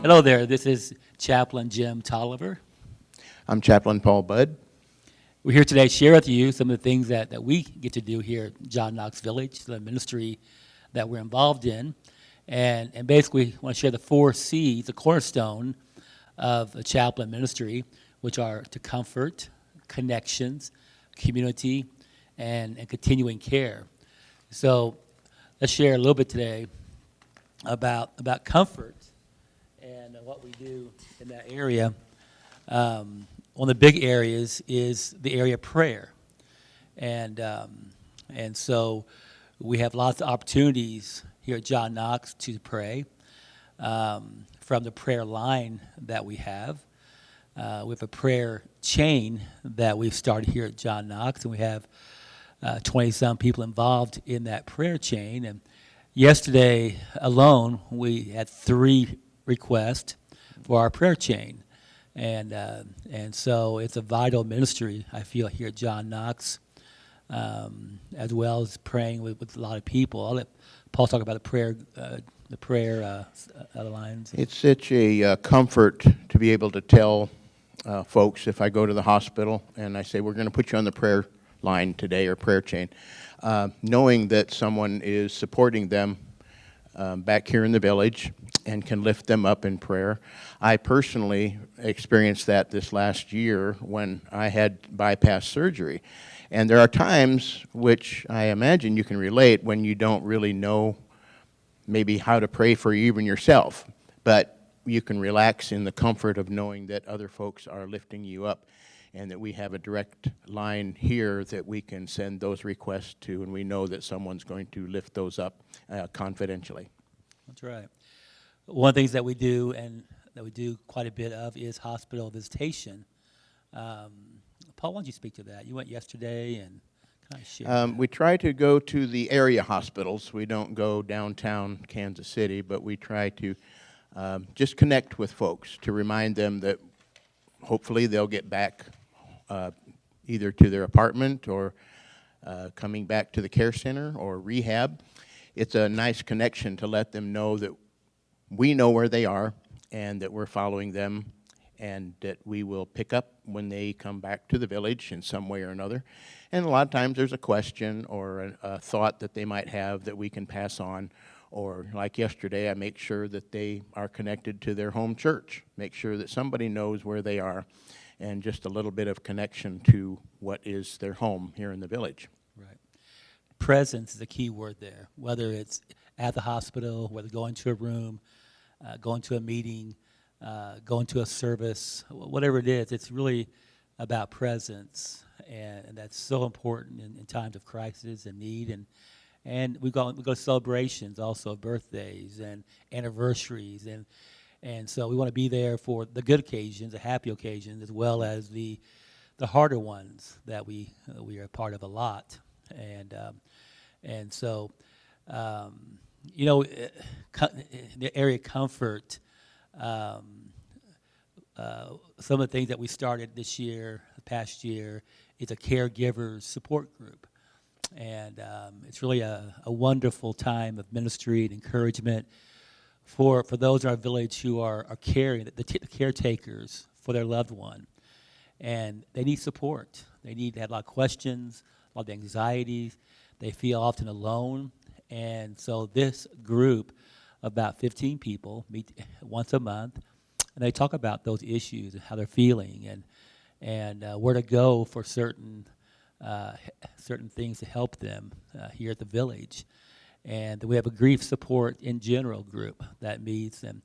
Hello there, this is Chaplain Jim Toliver. I'm Chaplain Paul Budd. We're here today to share with you some of the things that we get to do here at John Knox Village, the ministry that we're involved in. And basically, want to share the 4 C's, the cornerstone of the chaplain ministry, which are to comfort, connections, community, and continuing care. So let's share a little bit today about comfort and what we do in that area. One of the big areas is the area of prayer, and so we have lots of opportunities here at John Knox to pray from the prayer line that we have. We have a prayer chain that we've started here at John Knox, and we have 20-some people involved in that prayer chain. And yesterday alone, we had 3 requests for our prayer chain. And so it's a vital ministry, I feel, here at John Knox, as well as praying with a lot of people. I'll let Paul talk about the prayer lines. It's such a comfort to be able to tell folks if I go to the hospital and I say, we're going to put you on the prayer line today or prayer chain, knowing that someone is supporting them back here in the village and can lift them up in prayer. I personally experienced that this last year when I had bypass surgery. And there are times, which I imagine you can relate, when you don't really know maybe how to pray for even yourself. But you can relax in the comfort of knowing that other folks are lifting you up and that we have a direct line here that we can send those requests to, and we know that someone's going to lift those up confidentially. That's right. One of the things that we do, and that we do quite a bit of, is hospital visitation. Paul, why don't you speak to that? You went yesterday and kind of share. We try to go to the area hospitals. We don't go downtown Kansas City, but we try to just connect with folks to remind them that hopefully they'll get back either to their apartment or coming back to the care center or rehab. It's a nice connection to let them know that we know where they are and that we're following them and that we will pick up when they come back to the village in some way or another. And a lot of times there's a question or a thought that they might have that we can pass on. Or like yesterday, I make sure that they are connected to their home church, make sure that somebody knows where they are, and just a little bit of connection to what is their home here in the village. Right. Presence is a key word there, whether it's at the hospital, whether going to a room, going to a meeting, going to a service, whatever it is, it's really about presence, and that's so important in times of crisis and need. And we go to celebrations also, birthdays and anniversaries, and so we want to be there for the good occasions, the happy occasions, as well as the harder ones that we are a part of a lot. And so the area of comfort. Some of the things that we started this year, the past year, is a caregivers support group. And it's really a wonderful time of ministry and encouragement for those in our village who are caring, the caretakers for their loved one. And they need support. They have a lot of questions, a lot of anxieties. They feel often alone. And so this group, about 15 people, meet once a month, and they talk about those issues and how they're feeling and where to go for certain things to help them here at the village. And we have a grief support in general group that meets, and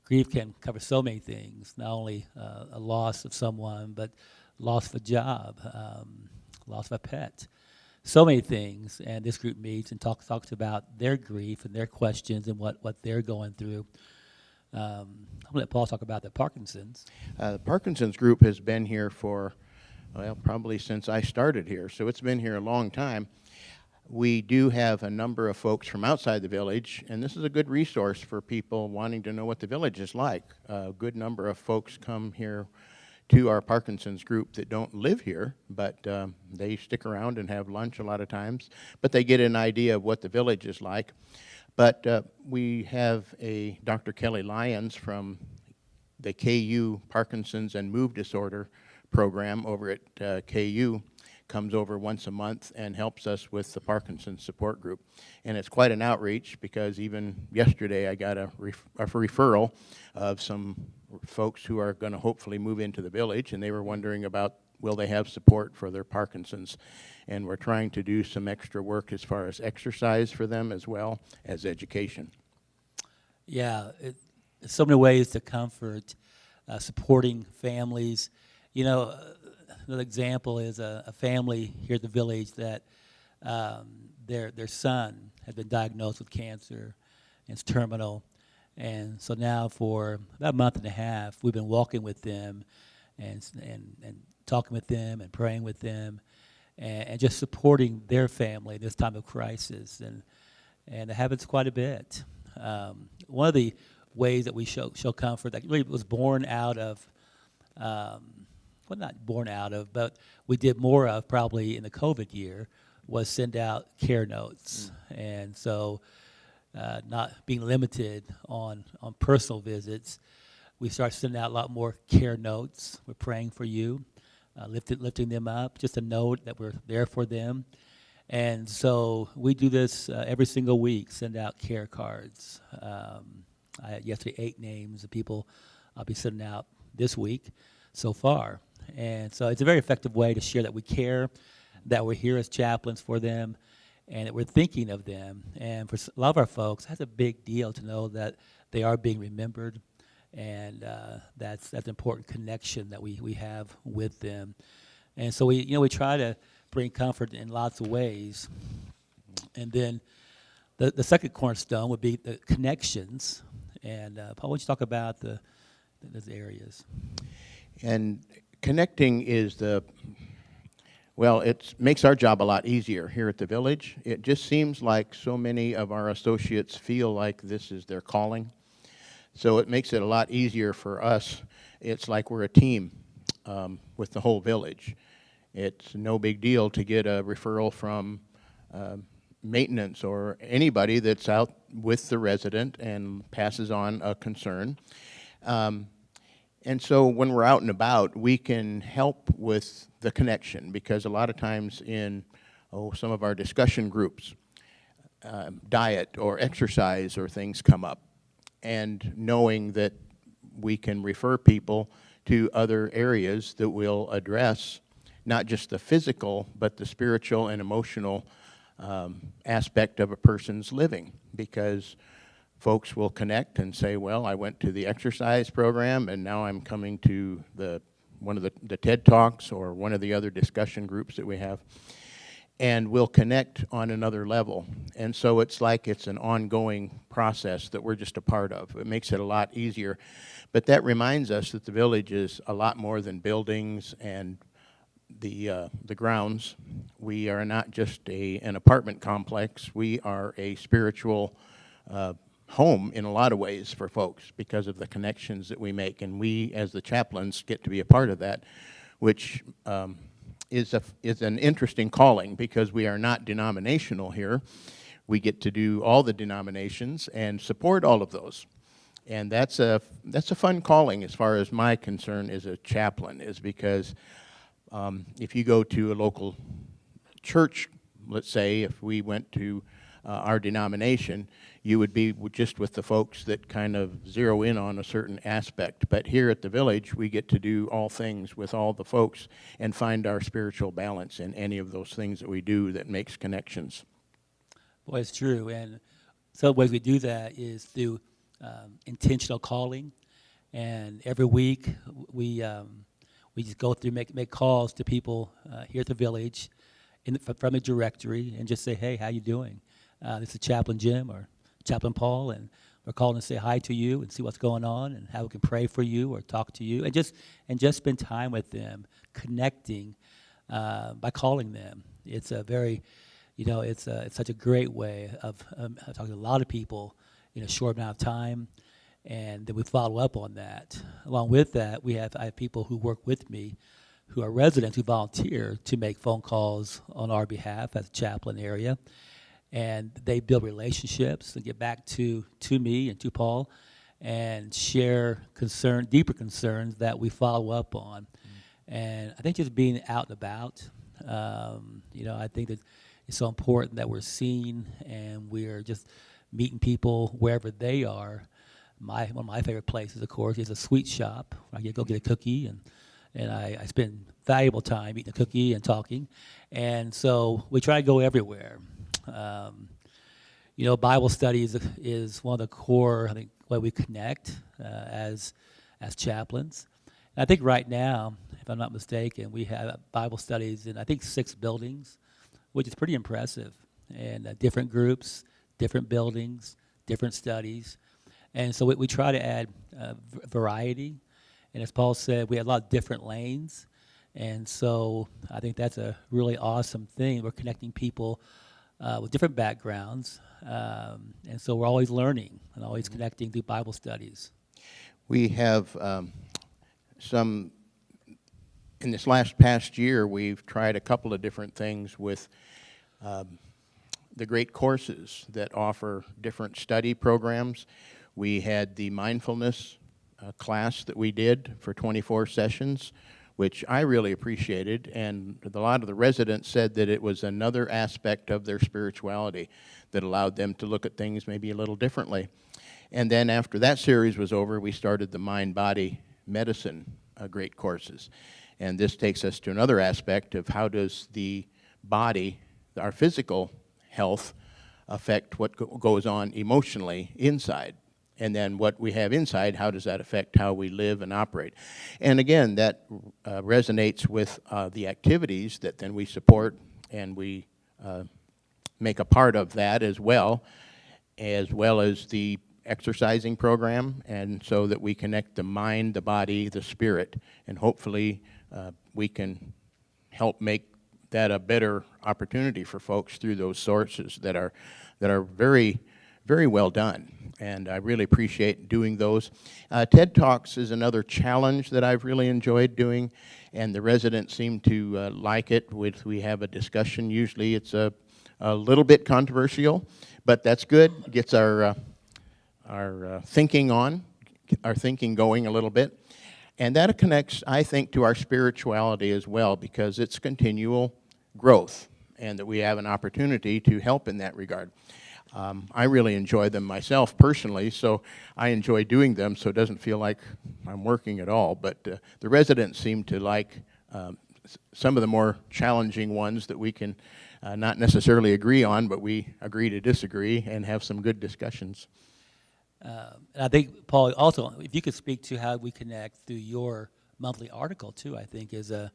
grief can cover so many things, not only a loss of someone, but loss of a job, loss of a pet, so many things. And this group meets and talks about their grief and their questions and what they're going through. I'm going to let Paul talk about the Parkinson's. The Parkinson's group has been here for, well, probably since I started here, so it's been here a long time. We do have a number of folks from outside the village, and this is a good resource for people wanting to know what the village is like. A good number of folks come here to our Parkinson's group that don't live here, but they stick around and have lunch a lot of times, but they get an idea of what the village is like. But we have a Dr. Kelly Lyons from the KU Parkinson's and Move Disorder program over at KU comes over once a month and helps us with the Parkinson's support group. And it's quite an outreach, because even yesterday I got a referral of some folks who are going to hopefully move into the village, and they were wondering about, will they have support for their Parkinson's? And we're trying to do some extra work as far as exercise for them as well as education. Yeah, so many ways to comfort, supporting families. You know, another example is a family here at the village that their son had been diagnosed with cancer, and it's terminal. And so now for about a month and a half, we've been walking with them and talking with them and praying with them and just supporting their family in this time of crisis. And it happens quite a bit. One of the ways that we show comfort that really was born out of, well, not born out of, but we did more of probably in the COVID year, was send out care notes. And so not being limited on personal visits, we started sending out a lot more care notes. We're praying for you, lifting them up, just a note that we're there for them. And so we do this every single week, send out care cards. I had yesterday 8 names of people I'll be sending out this week so far. And so it's a very effective way to share that we care, that we're here as chaplains for them, and that we're thinking of them. And for a lot of our folks, that's a big deal to know that they are being remembered, and that's an important connection that we have with them. And so we try to bring comfort in lots of ways. And then the second cornerstone would be the connections. And Paul, why don't you talk about those areas? And connecting is it makes our job a lot easier here at the village. It just seems like so many of our associates feel like this is their calling. So it makes it a lot easier for us. It's like we're a team with the whole village. It's no big deal to get a referral from maintenance or anybody that's out with the resident and passes on a concern. And so when we're out and about, we can help with the connection, because a lot of times in some of our discussion groups, diet or exercise or things come up. And knowing that we can refer people to other areas that will address not just the physical, but the spiritual and emotional aspect of a person's living. Because folks will connect and say, well, I went to the exercise program, and now I'm coming to one of the TED Talks or one of the other discussion groups that we have, and we'll connect on another level. And so it's like it's an ongoing process that we're just a part of. It makes it a lot easier. But that reminds us that the village is a lot more than buildings and the grounds. We are not just an apartment complex. We are a spiritual home in a lot of ways for folks because of the connections that we make. And we, as the chaplains, get to be a part of that, which is an interesting calling, because we are not denominational here. We get to do all the denominations and support all of those. And that's a fun calling as far as my concern as a chaplain, is because if you go to a local church, let's say if we went to our denomination, you would be just with the folks that kind of zero in on a certain aspect. But here at the village, we get to do all things with all the folks and find our spiritual balance in any of those things that we do that makes connections. Boy, it's true. And some of the ways we do that is through intentional calling. And every week we just go through, make calls to people here at the village from a directory and just say, hey, how you doing? This is Chaplain Jim or Chaplain Paul, and we're calling to say hi to you and see what's going on and how we can pray for you or talk to you, and just spend time with them, connecting by calling them. It's a very, it's such a great way of talking to a lot of people in a short amount of time, and then we follow up on that. Along with that, I have people who work with me who are residents who volunteer to make phone calls on our behalf as a chaplain area. And they build relationships and get back to me and to Paul, and share deeper concerns that we follow up on. And I think just being out and about, I think that it's so important that we're seen and we're just meeting people wherever they are. One of my favorite places, of course, is a sweet shop. I go get a cookie, and I spend valuable time eating a cookie and talking. And so we try to go everywhere. Bible study is one of the core, I think, way we connect as chaplains. And I think right now, if I'm not mistaken, we have Bible studies in, I think, 6 buildings, which is pretty impressive. And different groups, different buildings, different studies. And so we try to add variety. And as Paul said, we have a lot of different lanes. And so I think that's a really awesome thing. We're connecting people with different backgrounds. And so we're always learning and always connecting through Bible studies. We have in this past year, we've tried a couple of different things with the great courses that offer different study programs. We had the mindfulness class that we did for 24 sessions, which I really appreciated, and a lot of the residents said that it was another aspect of their spirituality that allowed them to look at things maybe a little differently. And then after that series was over, we started the mind-body medicine great courses. And this takes us to another aspect of how does the body, our physical health, affect what goes on emotionally inside. And then what we have inside, how does that affect how we live and operate? And again, that resonates with the activities that then we support and we make a part of that as well as the exercising program, and so that we connect the mind, the body, the spirit, and hopefully we can help make that a better opportunity for folks through those sources that are very, very well done. And I really appreciate doing those. TED Talks is another challenge that I've really enjoyed doing, and the residents seem to like it. We have a discussion. Usually it's a little bit controversial, but that's good. It gets our thinking going a little bit. And that connects, I think, to our spirituality as well, because it's continual growth, and that we have an opportunity to help in that regard. I really enjoy them myself personally, so I enjoy doing them, so it doesn't feel like I'm working at all. But the residents seem to like some of the more challenging ones that we can not necessarily agree on, but we agree to disagree and have some good discussions. And I think, Paul, also, if you could speak to how we connect through your monthly article, too, I think is a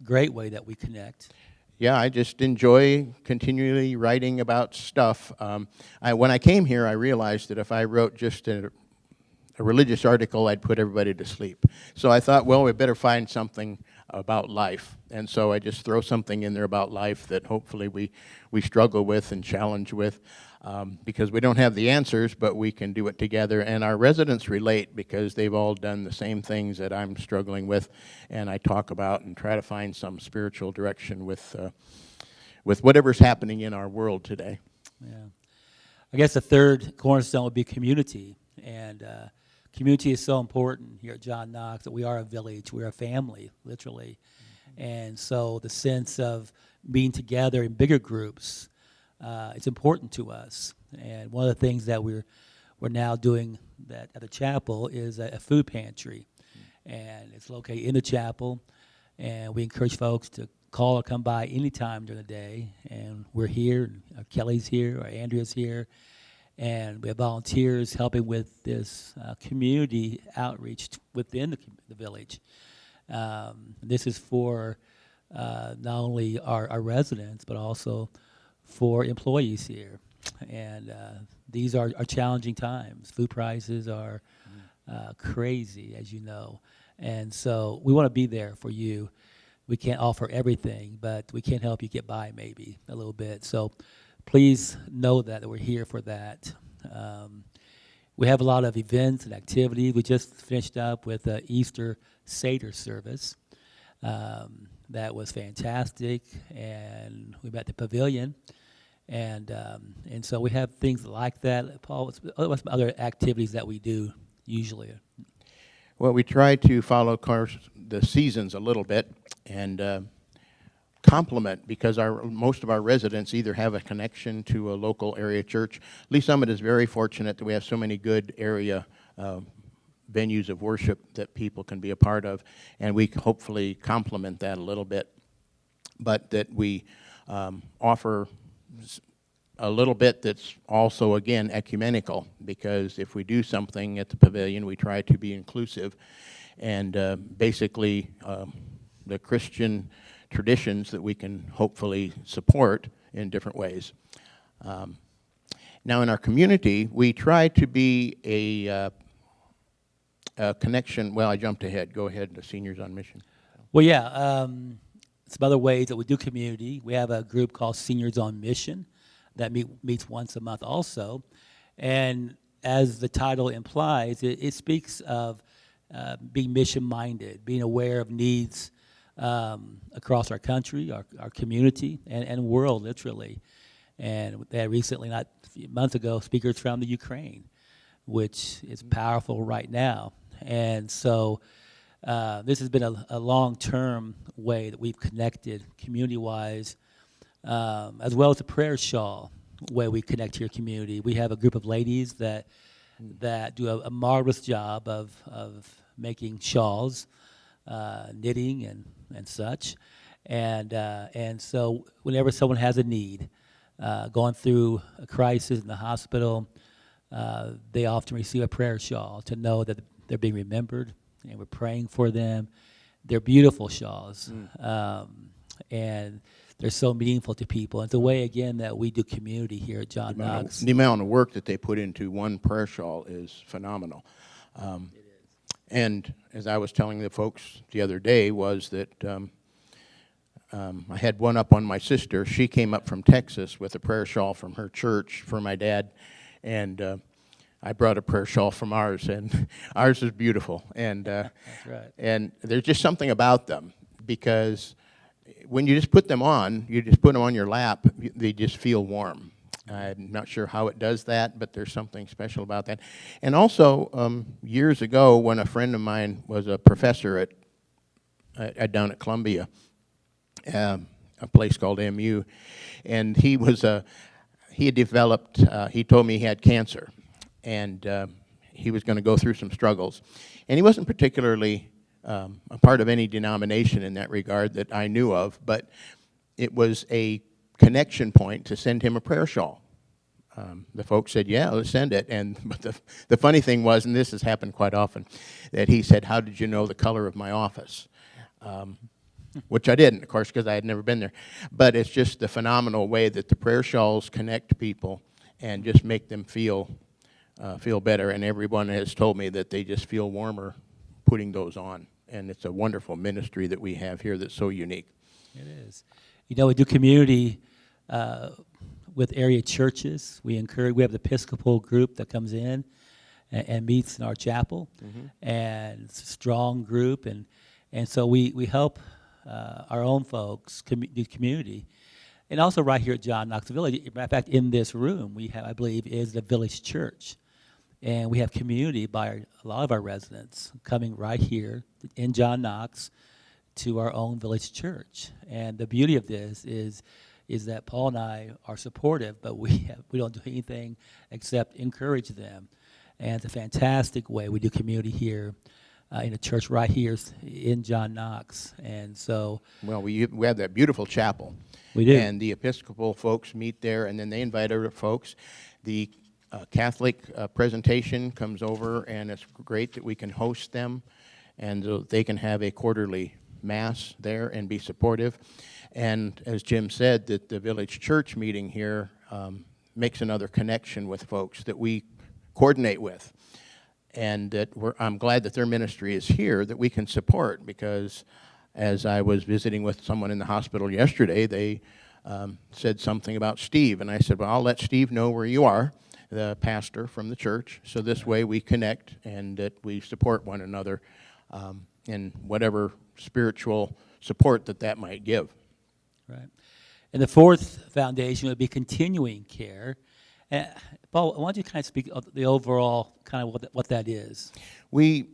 great way that we connect. Yeah, I just enjoy continually writing about stuff. When I came here, I realized that if I wrote just a religious article, I'd put everybody to sleep. So I thought, well, we better find something about life. And so I just throw something in there about life that hopefully we struggle with and challenge with, because we don't have the answers, but we can do it together. And our residents relate because they've all done the same things that I'm struggling with, and I talk about and try to find some spiritual direction with whatever's happening in our world today. Yeah. I guess the third cornerstone would be community. And community is so important here at John Knox, that we are a village, we're a family, literally. Mm-hmm. And so the sense of being together in bigger groups, it's important to us. And one of the things that we're now doing that at the chapel is a food pantry. Mm-hmm. And it's located in the chapel, and we encourage folks to call or come by anytime during the day. And we're here, Kelly's here, or Andrea's here. And we have volunteers helping with this community outreach within the village. This is for not only our residents, but also for employees here. And these are challenging times. Food prices are crazy, as you know. And so we want to be there for you. We can't offer everything, but we can help you get by maybe a little bit. So please know that we're here for that. We have a lot of events and activities. We just finished up with the Easter Seder service. That was fantastic, and we met at the pavilion, And so we have things like that. Paul, what's some other activities that we do usually? Well, we try to follow, of course, the seasons a little bit and complement, because most of our residents either have a connection to a local area church. Lee Summit is very fortunate that we have so many good area venues of worship that people can be a part of, and we hopefully complement that a little bit, but that we offer a little bit that's also, again, ecumenical, because if we do something at the pavilion, we try to be inclusive, and basically the Christian traditions that we can hopefully support in different ways. Now in our community, we try to be a connection. Well, I jumped ahead. Go ahead, the Seniors on Mission. Well, yeah, some other ways that we do community. We have a group called Seniors on Mission that meets once a month also. And as the title implies, it speaks of being mission-minded, being aware of needs across our country, our community, and world, literally. And they had recently, not a few months ago, speakers from the Ukraine, which is powerful right now. And so this has been a long-term way that we've connected community-wise, as well as the prayer shawl way we connect to your community. We have a group of ladies that do a marvelous job of making shawls, knitting and such. And so whenever someone has a need, going through a crisis in the hospital, they often receive a prayer shawl to know that they're being remembered, and we're praying for them. They're beautiful shawls, and they're so meaningful to people. It's a way, again, that we do community here at John Knox. The amount of work that they put into one prayer shawl is phenomenal. It is. And as I was telling the folks the other day was that I had one up on my sister. She came up from Texas with a prayer shawl from her church for my dad, and I brought a prayer shawl from ours, and ours is beautiful. And That's right. And there's just something about them, because when you just put them on, you just put them on your lap, they just feel warm. I'm not sure how it does that, but there's something special about that. And also, years ago, when a friend of mine was a professor down at Columbia, a place called MU, and he had developed, he told me he had cancer, and he was going to go through some struggles. And he wasn't particularly a part of any denomination in that regard that I knew of, but it was a connection point to send him a prayer shawl. The folks said, yeah, let's send it. But the funny thing was, and this has happened quite often, that he said, how did you know the color of my office? Which I didn't, of course, because I had never been there. But it's just the phenomenal way that the prayer shawls connect people and just make them feel better. And everyone has told me that they just feel warmer putting those on. And it's a wonderful ministry that we have here that's so unique. It is. You know, we do community with area churches. We have the Episcopal group that comes in and meets in our chapel, and it's a strong group, and so we help our own folks do community, and also right here at John Knox Village. Matter of fact, in this room we have, I believe, is the village church, and we have community by a lot of our residents coming right here in John Knox to our own village church. And the beauty of this is that Paul and I are supportive, but we don't do anything except encourage them. And it's a fantastic way we do community here in a church right here in John Knox. And so, well, we have that beautiful chapel. We do. And the Episcopal folks meet there, and then they invite other folks. The Catholic presentation comes over, and it's great that we can host them, and they can have a quarterly Mass there and be supportive. And as Jim said, that the village church meeting here makes another connection with folks that we coordinate with. And that I'm glad that their ministry is here that we can support, because as I was visiting with someone in the hospital yesterday, they said something about Steve. And I said, well, I'll let Steve know where you are, the pastor from the church. So this way we connect and that we support one another in whatever spiritual support that might give. Right. And the fourth foundation would be continuing care. Paul, why don't you kind of speak of the overall kind of what that is? We're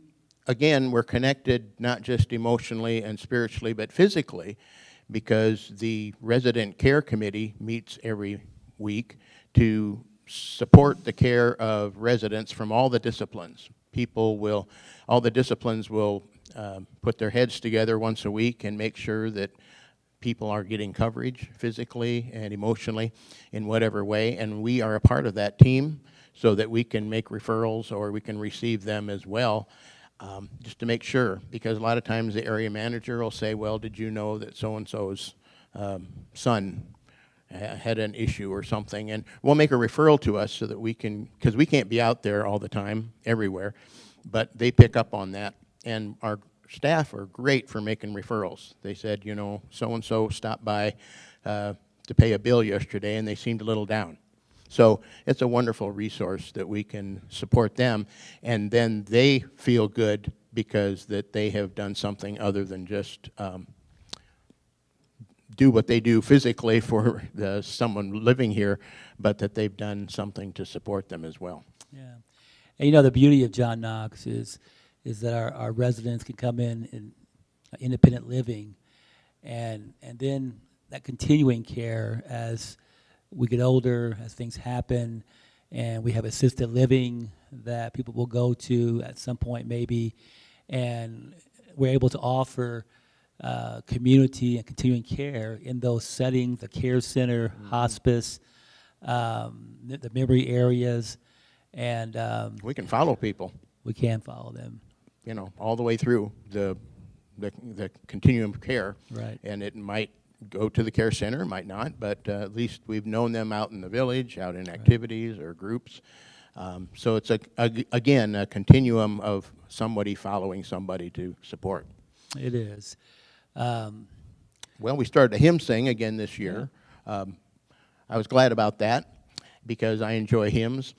connected not just emotionally and spiritually, but physically, because the resident care committee meets every week to support the care of residents from all the disciplines. All the disciplines will put their heads together once a week and make sure that people are getting coverage physically and emotionally in whatever way, and we are a part of that team so that we can make referrals or we can receive them as well, just to make sure, because a lot of times the area manager will say, well, did you know that so-and-so's son had an issue or something, and we'll make a referral to us so that we can, because we can't be out there all the time, everywhere, but they pick up on that, and our staff are great for making referrals. They said, you know, so-and-so stopped by to pay a bill yesterday, and they seemed a little down. So it's a wonderful resource that we can support them, and then they feel good because that they have done something other than just do what they do physically for someone living here, but that they've done something to support them as well. Yeah. And you know, the beauty of John Knox is that our residents can come in independent living, and then that continuing care as we get older, as things happen, and we have assisted living that people will go to at some point maybe, and we're able to offer community and continuing care in those settings, the care center, hospice, the memory areas, and We can follow people, we can follow them. you know, all the way through the continuum of care. Right. And it might go to the care center, might not, but at least we've known them out in the village, out in activities or groups. So it's, again, a continuum of somebody following somebody to support. It is. Well, we started a hymn sing again this year. I was glad about that because I enjoy hymns.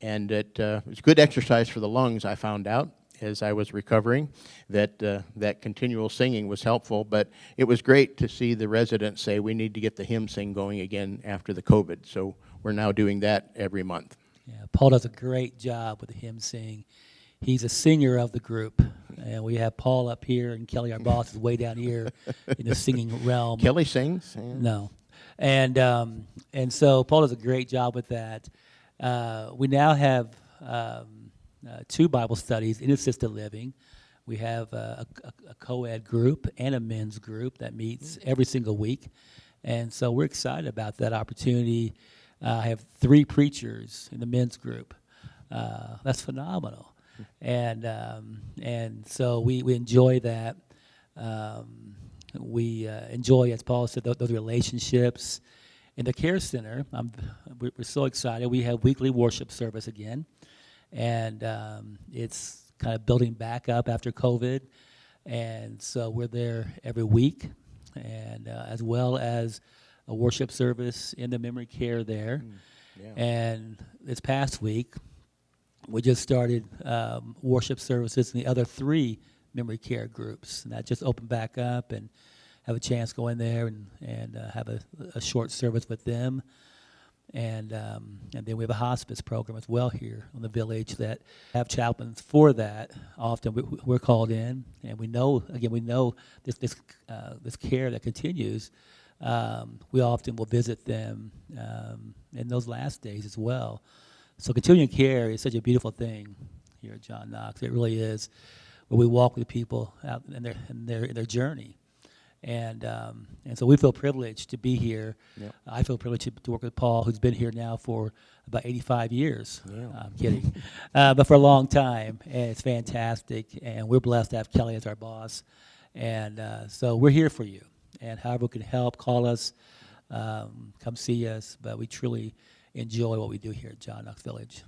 And it was good exercise for the lungs, I found out, as I was recovering, that that continual singing was helpful. But it was great to see the residents say we need to get the hymn sing going again after the COVID. So we're now doing that every month. Yeah, Paul does a great job with the hymn sing. He's a singer of the group, and we have Paul up here, and Kelly, our boss, is way down here in the singing realm. Kelly sings? Yeah. No, and so Paul does a great job with that. We now have 2 Bible studies in assisted living. We have a co-ed group and a men's group that meets every single week, and so we're excited about that opportunity. I have 3 preachers in the men's group. That's phenomenal. And so we enjoy that. We enjoy, as Paul said, those relationships. In the care center, we're so excited. We have weekly worship service again, and it's kind of building back up after COVID. And so we're there every week, and as well as a worship service in the memory care there. Yeah. And this past week, we just started worship services in the other 3 memory care groups, and that just opened back up, and have a chance to go in there and have a short service with them, and then we have a hospice program as well here in the village that have chaplains for that. Often we're called in, and we know this care that continues. We often will visit them in those last days as well. So continuing care is such a beautiful thing here at John Knox. It really is, where we walk with people out in their journey, and so we feel privileged to be here. Yep. I feel privileged to work with Paul, who's been here now for about 85 years. Yeah. I'm kidding, but for a long time, and it's fantastic. And we're blessed to have Kelly as our boss, and so we're here for you. And however we can help, call us, come see us. But we truly enjoy what we do here at John Knox Village.